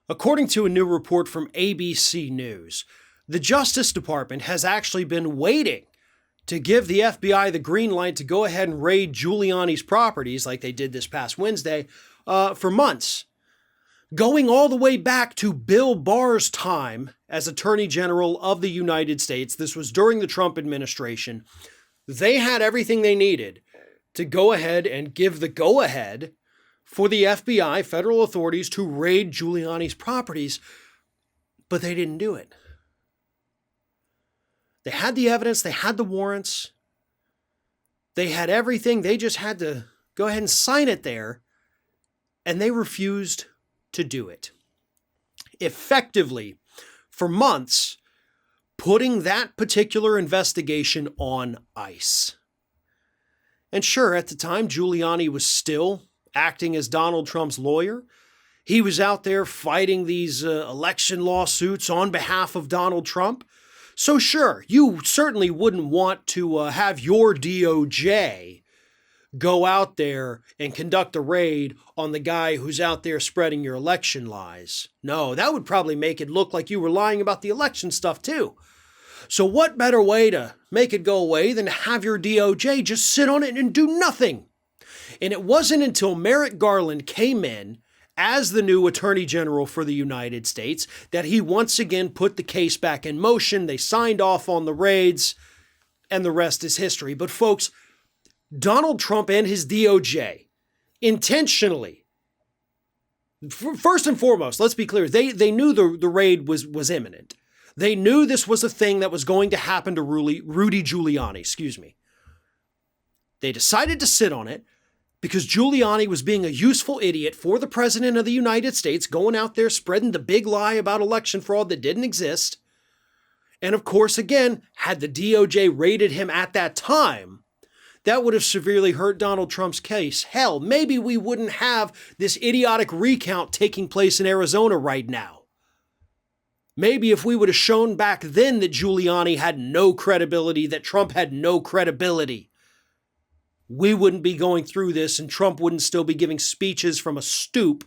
According to a new report from ABC News, the Justice Department has actually been waiting to give the FBI the green light to go ahead and raid Giuliani's properties like they did this past Wednesday for months. Going all the way back to Bill Barr's time as Attorney General of the United States, this was during the Trump administration, they had everything they needed to go ahead and give the go-ahead for the FBI, federal authorities, to raid Giuliani's properties, but they didn't do it. They had the evidence, they had the warrants, they had everything, they just had to go ahead and sign it there, and they refused to do it. Effectively, for months, putting that particular investigation on ice. And sure, at the time, Giuliani was still acting as Donald Trump's lawyer. He was out there fighting these election lawsuits on behalf of Donald Trump. So sure, you certainly wouldn't want to have your DOJ go out there and conduct a raid on the guy who's out there spreading your election lies. No, that would probably make it look like you were lying about the election stuff too. So what better way to make it go away than to have your DOJ just sit on it and do nothing? And it wasn't until Merrick Garland came in as the new Attorney General for the United States that he once again put the case back in motion. They signed off on the raids, and the rest is history. But folks, Donald Trump and his DOJ intentionally, first and foremost, let's be clear, they knew the raid was imminent. They knew this was a thing that was going to happen to Rudy Giuliani, They decided to sit on it because Giuliani was being a useful idiot for the President of the United States, going out there spreading the big lie about election fraud that didn't exist. And of course, again, had the DOJ raided him at that time, that would have severely hurt Donald Trump's case. Hell, maybe we wouldn't have this idiotic recount taking place in Arizona right now. Maybe if we would have shown back then that Giuliani had no credibility, that Trump had no credibility, we wouldn't be going through this and Trump wouldn't still be giving speeches from a stoop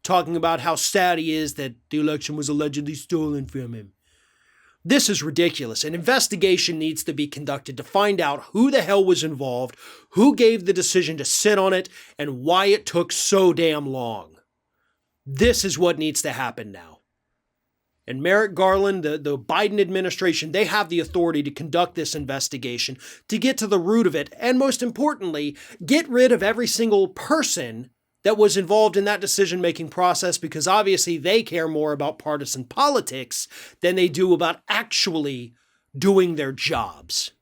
talking about how sad he is that the election was allegedly stolen from him. This is ridiculous. An investigation needs to be conducted to find out who the hell was involved, who gave the decision to sit on it, and why it took so damn long. This is what needs to happen now. And Merrick Garland, the Biden administration, they have the authority to conduct this investigation, to get to the root of it, and most importantly, get rid of every single person that was involved in that decision-making process, because obviously they care more about partisan politics than they do about actually doing their jobs.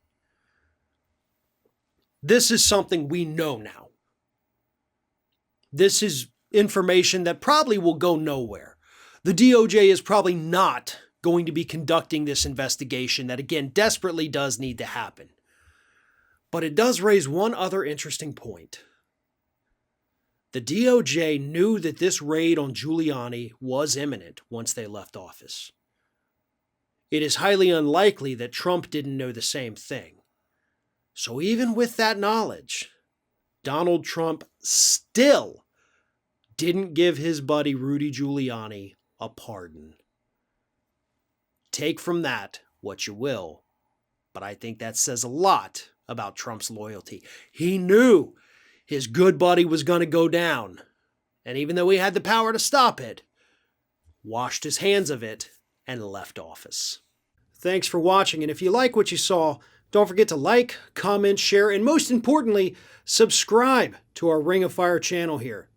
This is something we know now. This is information that probably will go nowhere. The DOJ is probably not going to be conducting this investigation that, again, desperately does need to happen. But it does raise one other interesting point. The DOJ knew that this raid on Giuliani was imminent once they left office. It is highly unlikely that Trump didn't know the same thing. So even with that knowledge, Donald Trump still didn't give his buddy Rudy Giuliani a pardon. Take from that what you will, but I think that says a lot about Trump's loyalty. He knew his good buddy was going to go down, and even though he had the power to stop it, washed his hands of it and left office. Thanks for watching, and if you like what you saw, don't forget to like, comment, share, and most importantly, subscribe to our Ring of Fire channel here.